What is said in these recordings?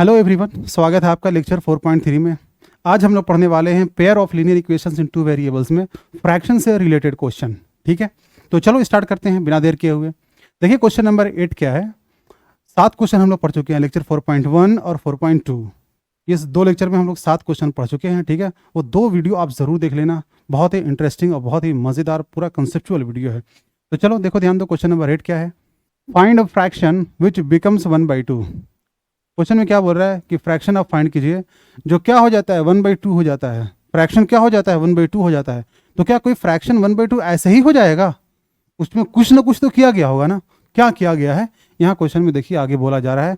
Hello everyone, स्वागत है आपका लेक्चर 4.3 में। आज हम लोग पढ़ने वाले हैं pair of linear equations in two variables में फ्रैक्शन से रिलेटेड क्वेश्चन। ठीक है, तो चलो स्टार्ट करते हैं बिना देर किए हुए। देखिए क्वेश्चन नंबर 8 क्या है। 7 क्वेश्चन हम लोग पढ़ चुके हैं लेक्चर 4.1 और 4.2। इस 2 लेक्चर में हम लोग 7 क्वेश्चन पढ़ चुके हैं। ठीक है, वो 2 वीडियो आप ज़रूर देख लेना, बहुत ही इंटरेस्टिंग और बहुत ही मज़ेदार पूरा कंसेप्चुअल वीडियो है। तो चलो देखो, ध्यान दो, क्वेश्चन नंबर 8 क्या है। Find a fraction which becomes 1/2। Question में क्या बोल रहा है कि फ्रैक्शन आप फाइंड कीजिए जो क्या हो जाता है 1/2 हो जाता है। फ्रैक्शन क्या हो जाता है 1/2 हो जाता है। तो क्या कोई फ्रैक्शन 1/2 ऐसे ही हो जाएगा? उसमें कुछ ना कुछ तो किया गया होगा ना। क्या किया गया है यहाँ क्वेश्चन में, देखिए आगे बोला जा रहा है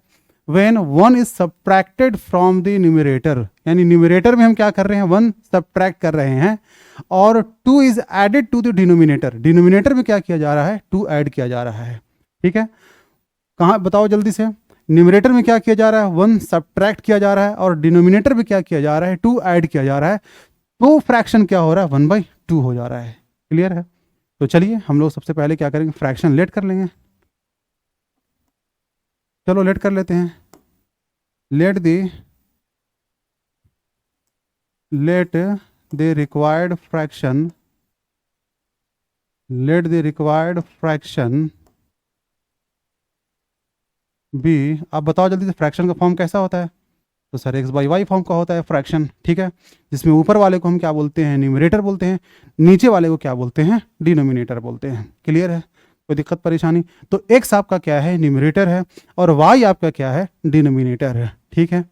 when 1 is subtracted from the numerator, यानी न्यूमरेटर में हम क्या कर रहे हैं 1 सब्ट्रैक्ट कर रहे हैं, और 2 is added to the denominator. Denominator में क्या किया जा रहा है 2 ऐड किया जा रहा है। ठीक है, कहाँ बताओ जल्दी से। न्यूमरेटर में क्या किया जा रहा है 1 सब्ट्रैक्ट किया जा रहा है, और डिनोमिनेटर में क्या किया जा रहा है 2 ऐड किया जा रहा है। तो फ्रैक्शन क्या हो रहा है 1/2 हो जा रहा है। क्लियर है? तो चलिए हम लोग सबसे पहले क्या करेंगे, फ्रैक्शन लेट कर लेंगे। चलो लेट कर लेते हैं। Let the required fraction, let the required fraction be. आप बताओ जल्दी से फ्रैक्शन का फॉर्म कैसा होता है। तो सर x/y फॉर्म का होता है फ्रैक्शन। ठीक है, जिसमें ऊपर वाले को हम क्या बोलते हैं न्यूमरेटर बोलते हैं, नीचे वाले को क्या बोलते हैं डिनोमिनेटर बोलते हैं। क्लियर है? कोई दिक्कत परेशानी? तो x आपका क्या है न्यूमरेटर है, और y आपका क्या है डिनोमिनेटर है। ठीक है,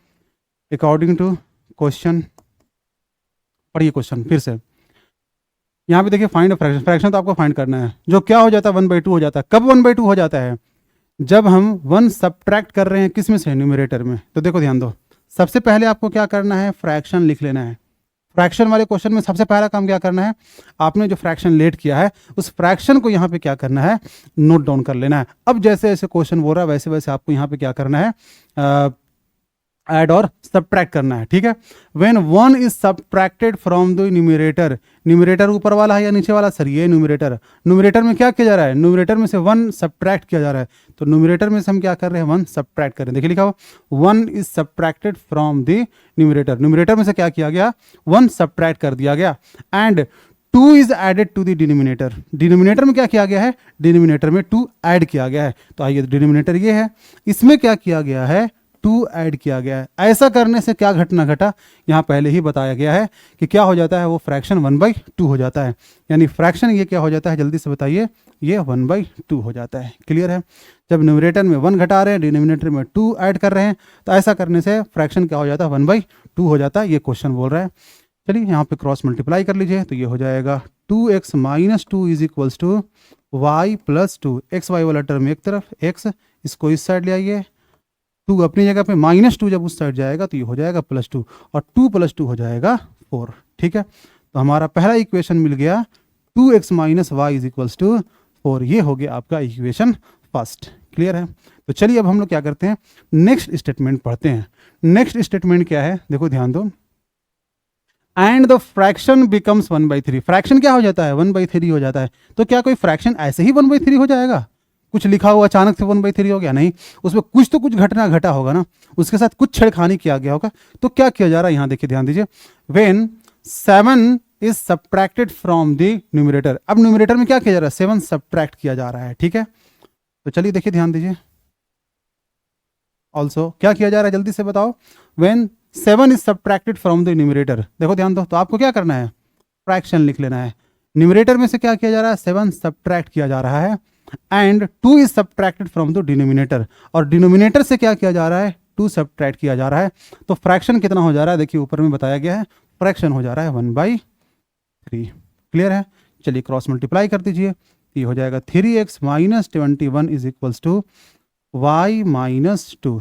अकॉर्डिंग टू क्वेश्चन, पढ़िए क्वेश्चन फिर से। यहाँ पे देखिए फाइंड फ्रैक्शन, फ्रैक्शन तो आपको फाइंड करना है जो क्या हो जाता है 1/2 हो जाता है। कब 1/2 हो जाता है? जब हम 1 सब्ट्रैक्ट कर रहे हैं किस में से, न्यूमरेटर में। तो देखो ध्यान दो, सबसे पहले आपको क्या करना है फ्रैक्शन लिख लेना है। फ्रैक्शन वाले क्वेश्चन में सबसे पहला काम क्या करना है, आपने जो फ्रैक्शन लेट किया है उस फ्रैक्शन को यहाँ पे क्या करना है नोट डाउन कर लेना है। अब जैसे जैसे क्वेश्चन बोल रहा है वैसे वैसे आपको यहाँ पे क्या करना है ऐड और सब्ट्रैक्ट करना है। ठीक है, when 1 is subtracted from the numerator. Numerator ऊपर वाला है या नीचे वाला? सर ये न्यूमरेटर। न्यूमरेटर में क्या किया जा रहा है, न्यूमरेटर में से 1 सब्ट्रैक्ट किया जा रहा है। तो न्यूमरेटर में से हम क्या कर रहे हैं 1 सब्ट्रैक्ट कर रहे हैं। देखिए लिखा हो 1 is subtracted from the numerator. Numerator में से क्या किया गया 1 सब्ट्रैक्ट कर दिया गया, and 2 is added to the denominator. Denominator में क्या किया गया है, डिनोमिनेटर में 2 ऐड किया गया है। तो आइए डिनोमिनेटर ये है, इसमें क्या किया गया है 2 ऐड किया गया है। ऐसा करने से क्या घटना घटा, यहाँ पहले ही बताया गया है कि क्या हो जाता है वो फ्रैक्शन 1/2 हो जाता है। यानी फ्रैक्शन ये क्या हो जाता है जल्दी से बताइए, ये 1/2 हो जाता है। क्लियर है? जब न्यूमरेटर में 1 घटा रहे हैं, डिनोमिनेटर में 2 ऐड कर रहे हैं, तो ऐसा करने से फ्रैक्शन क्या हो जाता है 1/2 हो जाता है। ये क्वेश्चन बोल रहा है। चलिए यहाँ पे क्रॉस मल्टीप्लाई कर लीजिए, तो ये हो जाएगा 2x - 2 is equals to y + 2। X y वाला टर्म एक तरफ, x इसको इस साइड ले आइए, 2 अपनी जगह पे, -2 जब उस साइड जाएगा तो ये हो जाएगा +2, और 2 + 2 हो जाएगा 4। ठीक है, तो हमारा पहला इक्वेशन मिल गया 2x - y = 4। ये हो गया आपका इक्वेशन फर्स्ट। क्लियर है? तो चलिए अब हम लोग क्या करते हैं नेक्स्ट स्टेटमेंट पढ़ते हैं। नेक्स्ट स्टेटमेंट क्या है देखो ध्यान दो, and the fraction becomes 1/3। Fraction क्या हो जाता है 1/3 हो जाता है। तो क्या कोई फ्रैक्शन ऐसे ही 1/3 हो जाएगा? कुछ लिखा हुआ अचानक से 1/3 हो गया? नहीं, उसमें कुछ तो कुछ घटना घटा होगा ना, उसके साथ कुछ छेड़खानी किया गया होगा। तो क्या किया जा रहा है यहाँ देखिए ध्यान दीजिए, when 7 is subtracted from the numerator. अब न्यूमरेटर में क्या किया जा रहा है 7 सब्ट्रैक्ट किया जा रहा है। ठीक है, तो चलिए देखिए ध्यान दीजिए, ऑल्सो क्या किया जा रहा है जल्दी से बताओ, when 7 is subtracted from the numerator. देखो ध्यान दो, तो आपको क्या करना है फ्रैक्शन लिख लेना है। न्यूमरेटर में से क्या किया जा रहा है 7 सब्ट्रैक्ट किया जा रहा है, and 2 is subtracted from the denominator, और डिनोमिनेटर से क्या किया जा रहा है 2 सब्ट्रैक्ट किया जा रहा है। तो फ्रैक्शन कितना हो जा रहा है देखिए ऊपर में बताया गया है, फ्रैक्शन हो जा रहा है 1/3। क्लियर है? चलिए क्रॉस मल्टीप्लाई कर दीजिए, ये हो जाएगा 3x - 21 is equals to y - 2।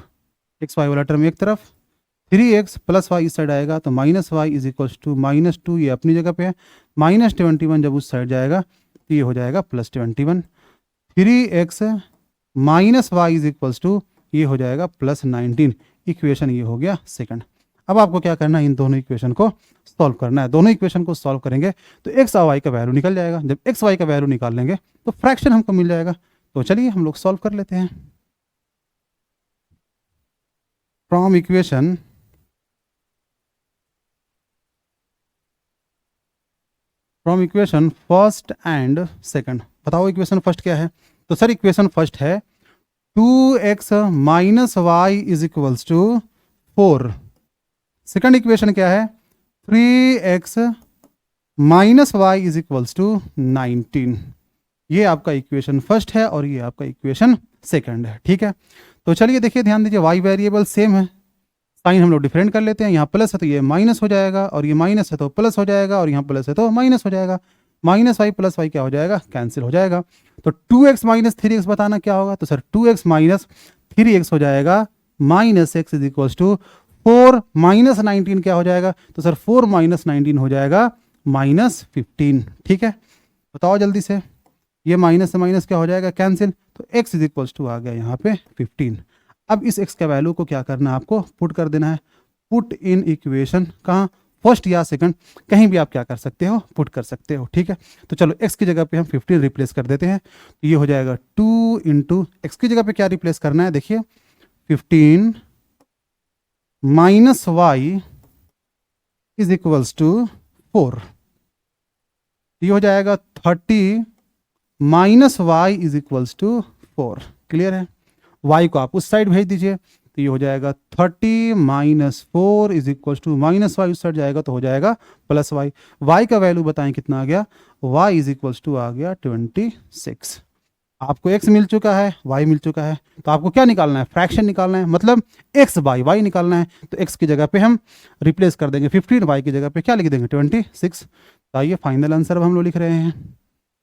X y वाला टर्म एक तरफ, 3x + y इस साइड आएगा तो -y इज इक्वल्स टू -2, ये अपनी जगह पे है, -21 जब उस साइड जाएगा तो ये हो जाएगा +21। 3x - y is equals to ये हो जाएगा +19। इक्वेशन ये हो गया सेकंड। अब आपको क्या करना है इन दोनों इक्वेशन को सॉल्व करना है। दोनों इक्वेशन को सॉल्व करेंगे तो x और y का वैल्यू निकल जाएगा। जब x y का वैल्यू निकाल लेंगे तो फ्रैक्शन हमको मिल जाएगा। तो चलिए हम लोग सॉल्व कर लेते हैं। From equation first and second. बताओ इक्वेशन फर्स्ट क्या है? तो सर इक्वेशन फर्स्ट है 2x minus Y is equals to 4। Second equation क्या है? 3x माइनस वाई इज इक्वल्स टू 19। ये आपका इक्वेशन फर्स्ट है और ये आपका इक्वेशन सेकंड है। ठीक है, तो चलिए देखिए, ध्यान दीजिए, वाई वेरिएबल सेम है, साइन हम लोग डिफरेंट कर लेते हैं। यहाँ प्लस है तो ये माइनस हो जाएगा, और ये माइनस है तो प्लस हो जाएगा, और यहाँ प्लस है तो माइनस हो जाएगा। माइनस वाई प्लस वाई क्या हो जाएगा? कैंसिल हो जाएगा। तो 2x माइनस 3x बताना क्या होगा? तो सर 2x माइनस 3x हो जाएगा minus x is equals to 4 minus 19 क्या हो जाएगा? तो सर 4 माइनस 19 हो जाएगा माइनस 15। ठीक है, बताओ जल्दी से, ये माइनस से माइनस क्या हो जाएगा? कैंसिल। तो x इज इक्वल्स टू आ गया यहाँ पे 15। अब इस x का वैल्यू को क्या करना है? आपको पुट कर देना है। पुट इन इक्वेशन, कहाँ? फर्स्ट या सेकंड, कहीं भी आप क्या कर सकते हो? पुट कर सकते हो। ठीक है, तो चलो x की जगह पे हम 15 रिप्लेस कर देते हैं। तो ये हो जाएगा 2 इंटू एक्स की जगह पे क्या रिप्लेस करना है? देखिए 15 minus Y is equals to 4। ये हो जाएगा 30 minus Y is equals to 4। Clear है? y को आप उस साइड भेज दीजिए, तो ये हो जाएगा 30 minus 4 is equals to minus y, उस साइड जाएगा तो हो जाएगा प्लस वाई। y का वैल्यू बताएं कितना आ गया? y इज इक्वल्स टू आ गया 26। आपको x मिल चुका है, y मिल चुका है, तो आपको क्या निकालना है? फ्रैक्शन निकालना है, मतलब x बाई y निकालना है। तो x की जगह पे हम रिप्लेस कर देंगे 15, y की जगह पे क्या लिख देंगे? 26। तो आइए फाइनल आंसर अब हम लोग लिख रहे हैं।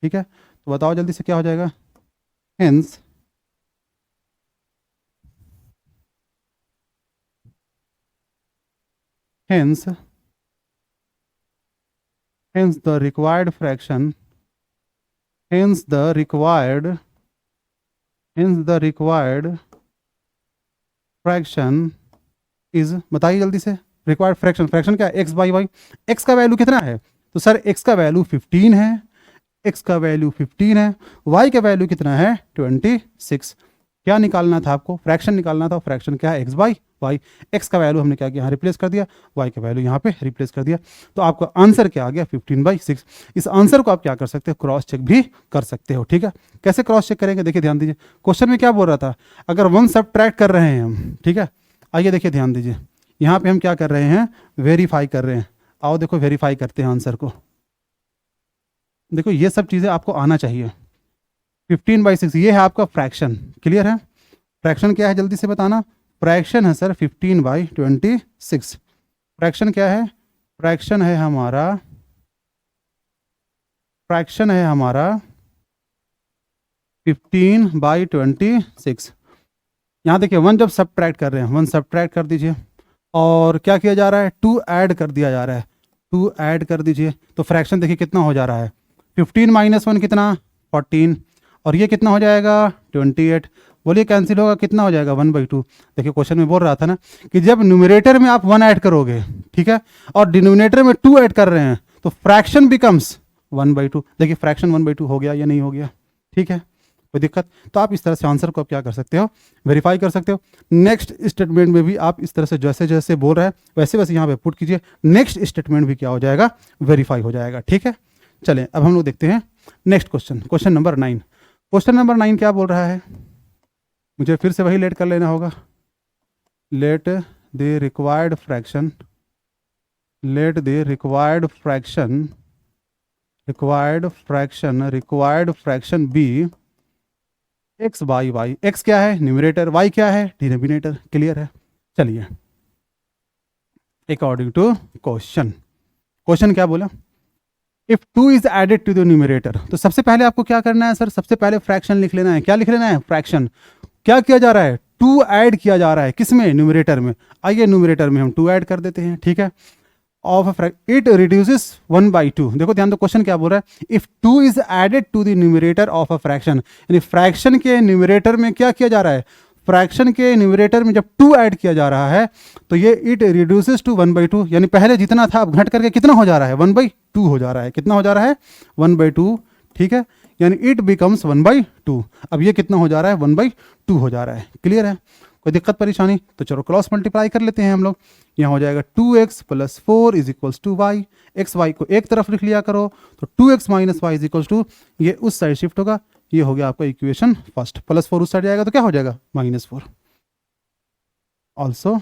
ठीक है, तो बताओ जल्दी से क्या हो जाएगा? Hence the required fraction, hence the required fraction is, बताइए जल्दी से, रिक्वायर्ड फ्रैक्शन क्या है? x by y. x का वैल्यू कितना है? तो सर x का वैल्यू 15 है, x का वैल्यू 15 है, y का वैल्यू कितना है? 26। क्या निकालना था आपको? फ्रैक्शन निकालना था। फ्रैक्शन क्या है? x by y. x का वैल्यू हमने क्या किया? यहाँ रिप्लेस कर दिया, y का वैल्यू यहाँ पे रिप्लेस कर दिया। तो आपका आंसर क्या आ गया? 15/6। इस आंसर को आप क्या कर सकते हो? क्रॉस चेक भी कर सकते हो। ठीक है, कैसे क्रॉस चेक करेंगे? देखिए ध्यान दीजिए, क्वेश्चन में क्या बोल रहा था? अगर 1 सबट्रैक्ट कर रहे हैं हम, ठीक है, आइए देखिए ध्यान दीजिए, यहाँ पे हम क्या कर रहे हैं? वेरीफाई कर रहे हैं। आओ देखो वेरीफाई करते हैं आंसर को। देखो ये सब चीज़ें आपको आना चाहिए। 15/6 ये है आपका फ्रैक्शन। क्लियर है? फ्रैक्शन क्या है जल्दी से बताना? फ्रैक्शन है सर 15/26। फ्रैक्शन क्या है? फ्रैक्शन है हमारा 15/26। यहाँ देखिए 1 जब सबट्रैक्ट कर रहे हैं, 1 सबट्रैक्ट कर दीजिए, और क्या किया जा रहा है? 2 ऐड कर दिया जा रहा है। 2 ऐड कर दीजिए, तो फ्रैक्शन देखिए कितना हो जा रहा है? 15 माइनस 1 कितना? 14, और ये कितना हो जाएगा? 28। बोलिए कैंसिल होगा, कितना हो जाएगा? 1/2। देखिए क्वेश्चन में बोल रहा था ना कि जब न्यूमरेटर में आप 1 ऐड करोगे, ठीक है, और डिनोमिनेटर में 2 ऐड कर रहे हैं, तो फ्रैक्शन बिकम्स 1/2। देखिए फ्रैक्शन 1/2 हो गया या नहीं हो गया? ठीक है, कोई दिक्कत? तो आप इस तरह से आंसर को आप क्या कर सकते हो? वेरीफाई कर सकते हो। नेक्स्ट स्टेटमेंट में भी आप इस तरह से जैसे जैसे बोल रहे हैं वैसे वैसे यहाँ पे पुट कीजिए, नेक्स्ट स्टेटमेंट भी क्या हो जाएगा? वेरीफाई हो जाएगा। ठीक है, चलें अब हम लोग देखते हैं next question, question number 9। Question number 9 क्या बोल रहा है? मुझे फिर से वही लेट कर लेना होगा। Let the required fraction be x by y. x क्या है? न्यूमरेटर, y क्या है? डिनोमिनेटर। क्लियर है? चलिए अकॉर्डिंग टू क्वेश्चन क्या बोला? If 2 is added to the numerator, तो सबसे पहले आपको क्या करना है सर? सबसे पहले फ्रैक्शन लिख लेना है। क्या लिख लेना है? फ्रैक्शन। क्या किया जा रहा है? 2 ऐड किया जा रहा है, किसमें? न्यूमरेटर में। आइए न्यूमरेटर में हम 2 ऐड कर देते हैं। ठीक है, ऑफ इट रिड्यूसेस 1/2। देखो ध्यान दो, क्वेश्चन क्या बोल रहा है? If 2 is added to the numerator of a fraction, यानी फ्रैक्शन के न्यूमरेटर में क्या किया जा रहा है? फ्रैक्शन के न्यूमरेटर में जब 2 ऐड किया जा रहा है, तो ये इट रिड्यूसेस टू 1/2, यानी पहले जितना था अब घट करके कितना हो जा रहा है? 1/2 हो जा रहा है। कितना हो जा रहा है? 1/2। ठीक है, यानी इट बिकम्स 1/2। अब ये कितना हो जा रहा है? 1/2 हो जा रहा है। क्लियर है? कोई दिक्कत परेशानी? तो चलो क्रॉस मल्टीप्लाई कर लेते हैं हम लोग। यहाँ हो जाएगा 2x + 4 = y। एक्स वाई को एक तरफ लिख लिया करो, तो 2x - y = ये उस साइड शिफ्ट होगा, ये हो गया आपका इक्वेशन फर्स्ट। +4 उस साइड जाएगा तो क्या हो जाएगा? -4 ऑल्सो।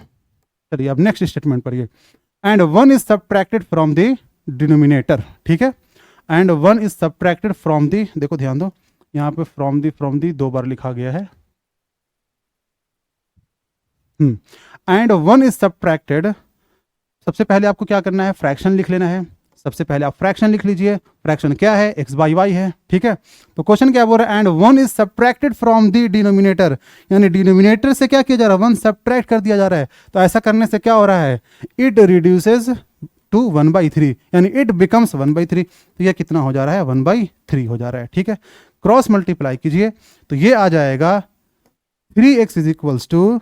चलिए अब नेक्स्ट स्टेटमेंट पढ़िए। And 1 is subtracted from the denominator, ठीक है। And 1 is subtracted from the, देखो ध्यान दो, यहाँ पे फ्रॉम दी 2 बार लिखा गया है। एंड 1 इज सब्ट्रैक्टेड, सबसे पहले आपको क्या करना है? फ्रैक्शन लिख लेना है। सबसे पहले आप फ्रैक्शन लिख लीजिए। फ्रैक्शन क्या है? x/y है, ठीक है। तो क्वेश्चन क्या बोल रहा है? And 1 is subtracted from the denominator, यानी डिनोमिनेटर से क्या किया जा रहा है? 1 सब्ट्रैक्ट कर दिया जा रहा है। तो ऐसा करने से क्या हो रहा है? इट रिड्यूसेस टू 1/3, यानी इट बिकम्स 1/3। तो यह कितना हो जा रहा है? 1/3 हो जा रहा है, ठीक है। क्रॉस मल्टीप्लाई कीजिए तो ये आ जाएगा 3x =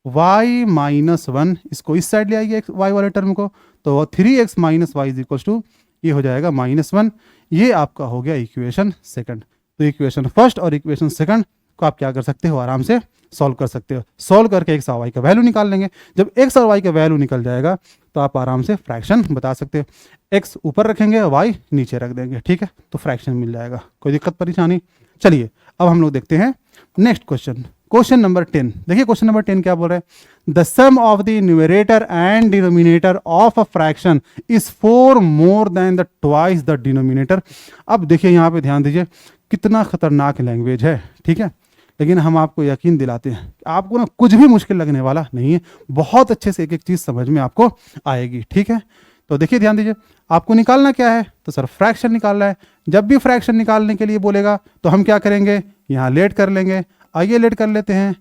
y - 1। इसको इस साइड ले आइए y वाले टर्म को, तो 3x - y = ये हो जाएगा -1। ये आपका हो गया इक्वेशन सेकंड। तो इक्वेशन फर्स्ट और इक्वेशन सेकंड को आप क्या कर सकते हो? आराम से सॉल्व कर सकते हो। सॉल्व करके x और y का वैल्यू निकाल लेंगे। जब x और y का वैल्यू निकल जाएगा तो आप आराम से फ्रैक्शन बता सकते हो। x ऊपर रखेंगे, y नीचे रख देंगे, ठीक है, तो फ्रैक्शन मिल जाएगा। कोई दिक्कत परेशानी? चलिए अब हम लोग देखते हैं नेक्स्ट क्वेश्चन, क्वेश्चन नंबर 10। देखिए क्वेश्चन नंबर 10 क्या बोल रहा है? The sum of the numerator and denominator of a fraction is 4 more than the twice the denominator. अब देखिए यहाँ पे ध्यान दीजिए, कितना खतरनाक लैंग्वेज है, ठीक है, लेकिन हम आपको यकीन दिलाते हैं आपको ना कुछ भी मुश्किल लगने वाला नहीं है। बहुत अच्छे से एक एक चीज समझ में आपको आएगी, ठीक है। तो देखिए ध्यान दीजिए, आपको निकालना क्या है? तो सर फ्रैक्शन निकालना है। जब भी फ्रैक्शन निकालने के लिए बोलेगा तो हम क्या करेंगे? यहाँ लेट कर लेंगे। आइए लेट कर लेते हैं।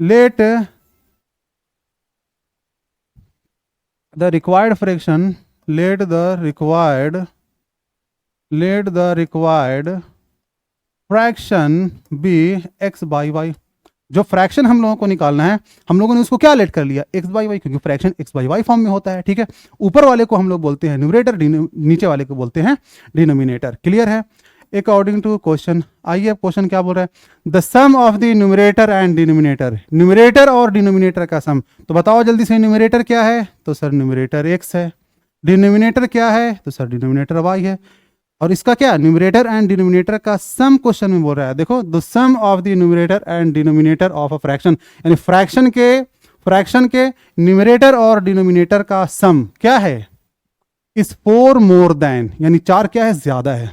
Let the required fraction, let the required fraction be x/y। जो फ्रैक्शन हम लोगों को निकालना है, हम लोगों ने उसको क्या लेट कर लिया? x/y, क्योंकि फ्रैक्शन x/y फॉर्म में होता है, ठीक है। ऊपर वाले को हम लोग बोलते हैं न्यूमरेटर, नीचे वाले को बोलते हैं डिनोमिनेटर। क्लियर है? अकॉर्डिंग टू क्वेश्चन, आइए अब क्वेश्चन क्या बोल रहा है? The sum of the numerator and denominator, numerator और डिनोमिनेटर का सम। तो बताओ जल्दी से, न्यूमरेटर क्या है? तो सर न्यूमरेटर x है। डिनोमिनेटर क्या है? तो सर डिनोमिनेटर y है। और इसका क्या? न्यूमरेटर एंड डिनोमिनेटर का सम क्वेश्चन में बोल रहा है। देखो, the sum of the numerator and denominator of a fraction, यानी फ्रैक्शन के न्यूमरेटर और डिनोमिनेटर का सम क्या है? इस 4 मोर देन, यानी 4 क्या है? ज्यादा है।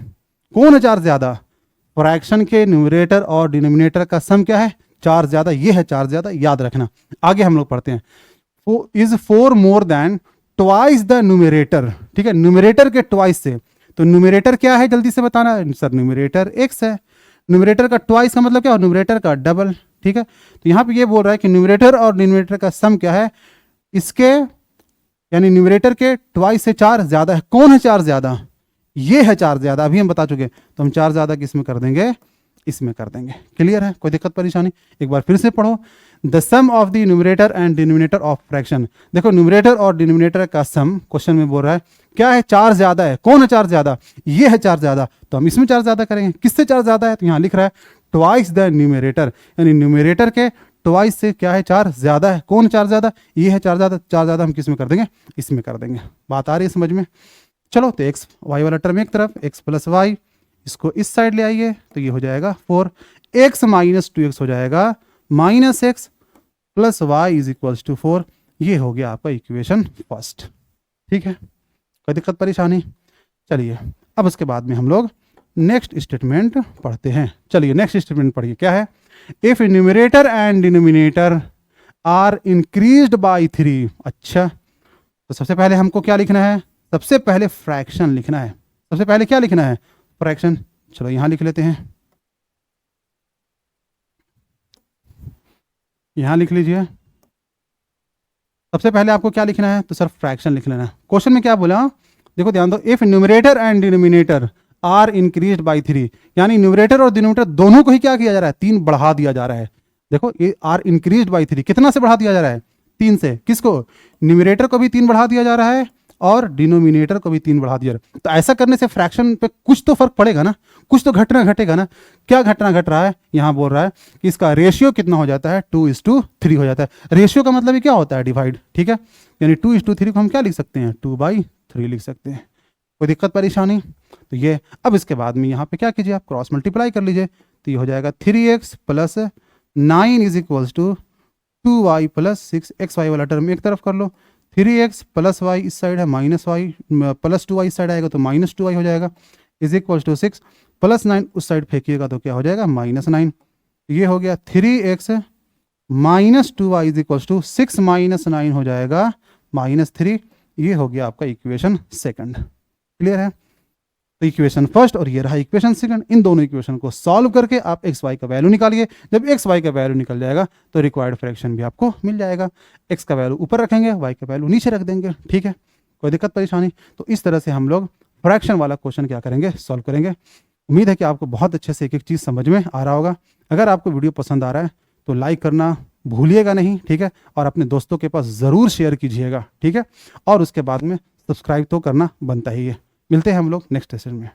कौन है 4 ज्यादा? फ्रैक्शन के न्यूमरेटर और डिनोमिनेटर का सम क्या है? 4 ज्यादा। ये है 4 ज्यादा, याद रखना। आगे हम लोग पढ़ते हैं। Is 4 more then twice the numerator, ठीक है, न्यूमरेटर के ट्वाइस से। तो न्यूमरेटर क्या है? जल्दी से बताना सर। न्यूमरेटर x है। न्यूमरेटर का ट्वाइस का मतलब क्या? न्यूमरेटर का डबल, ठीक है। तो यहाँ पे ये बोल रहा है कि न्यूमरेटर और डिनोमिनेटर का सम क्या है? इसके, यानी न्यूमरेटर के ट्वाइस से 4 ज्यादा है। कौन है 4 ज्यादा? ये है 4 ज्यादा, अभी हम बता चुके। तो हम 4 ज्यादा किसमें कर देंगे? इसमें कर देंगे। क्लियर है? कोई दिक्कत परेशानी? एक बार फिर से पढ़ो। The sum of the numerator and denominator of fraction. देखो, न्यूमरेटर और डिनोमिनेटर का सम क्वेश्चन में बोल रहा है क्या है? 4 ज्यादा है। कौन है 4 ज्यादा? ये है 4 ज्यादा, तो हम इसमें 4 ज्यादा करेंगे। किससे 4 ज्यादा है? तो यहाँ लिख रहा है ट्वाइस द न्यूमरेटर, यानी न्यूमरेटर के ट्वाइस से क्या है? 4 ज्यादा है। कौन 4 ज्यादा? ये है 4 ज्यादा। 4 ज्यादा हम किसमें कर देंगे? इसमें कर देंगे। बात आ रही है समझ में? चलो, तो x y वाला टर्म एक तरफ, x + y, इसको इस साइड ले आइए तो ये हो जाएगा 4। x - 2x हो जाएगा -x + y = 4। ये हो गया आपका इक्वेशन फर्स्ट, ठीक है। कोई दिक्कत परेशानी? चलिए अब उसके बाद में हम लोग नेक्स्ट स्टेटमेंट पढ़ते हैं। चलिए नेक्स्ट स्टेटमेंट पढ़िए, क्या है? If numerator and denominator are increased by 3। अच्छा, तो सबसे पहले हमको क्या लिखना है? सबसे पहले फ्रैक्शन लिखना है। सबसे पहले क्या लिखना है? फ्रैक्शन। चलो यहां लिख लेते हैं, यहां लिख लीजिए। सबसे पहले आपको क्या लिखना है? तो सर फ्रैक्शन लिख लेना है। क्वेश्चन में क्या बोला? देखो ध्यान दो, if numerator and denominator are increased by 3, यानी न्यूमरेटर और डिनोमिनेटर दोनों को ही क्या किया जा रहा है? 3 बढ़ा दिया जा रहा है। देखो, ये आर इंक्रीज्ड बाय 3 कितना से बढ़ा दिया जा रहा है? 3 से। किसको? न्यूमरेटर को भी 3 बढ़ा दिया जा रहा है और डिनोमिनेटर को भी 3 बढ़ा दिया। तो ऐसा करने से फ्रैक्शन पे कुछ तो फर्क पड़ेगा ना, कुछ तो घटना घटेगा ना। क्या घटना घट रहा है, यहाँ बोल रहा है कि इसका रेशियो कितना हो जाता है, 2:3 हो जाता है। रेशियो का मतलब ये क्या होता है, डिवाइड, ठीक है। यानी 2:3 को हम क्या लिख सकते हैं, 2/3 लिख सकते हैं। कोई दिक्कत परेशानी? तो ये अब इसके बाद में यहाँ पे क्या कीजिए, आप क्रॉस मल्टीप्लाई कर लीजिए। तो ये हो जाएगा 3x + 9 = 2y + 6, xy वाला टर्म एक तरफ कर लो। 3x + y इस साइड है, -y + 2y इस साइड आएगा तो -2y हो जाएगा, = 6 + 9 उस साइड फेंकिएगा तो क्या हो जाएगा, -9। ये हो गया 3x - 2y = 6 - 9 हो जाएगा -3। ये हो गया आपका इक्वेशन सेकंड। क्लियर है? तो इक्वेशन फर्स्ट और ये रहा इक्वेशन सेकंड। इन दोनों इक्वेशन को सॉल्व करके आप एक्स वाई का वैल्यू निकालिए। जब एक्स वाई का वैल्यू निकल जाएगा तो रिक्वायर्ड फ्रैक्शन भी आपको मिल जाएगा। एक्स का वैल्यू ऊपर रखेंगे, वाई का वैल्यू नीचे रख देंगे, ठीक है। कोई दिक्कत परेशानी? तो इस तरह से हम लोग फ्रैक्शन वाला क्वेश्चन क्या करेंगे, सॉल्व करेंगे। उम्मीद है कि आपको बहुत अच्छे से एक एक चीज़ समझ में आ रहा होगा। अगर आपको वीडियो पसंद आ रहा है तो लाइक करना भूलिएगा नहीं, ठीक है। और अपने दोस्तों के पास ज़रूर शेयर कीजिएगा, ठीक है। और उसके बाद में सब्सक्राइब तो करना बनता ही है। मिलते हैं हम लोग नेक्स्ट सेशन में।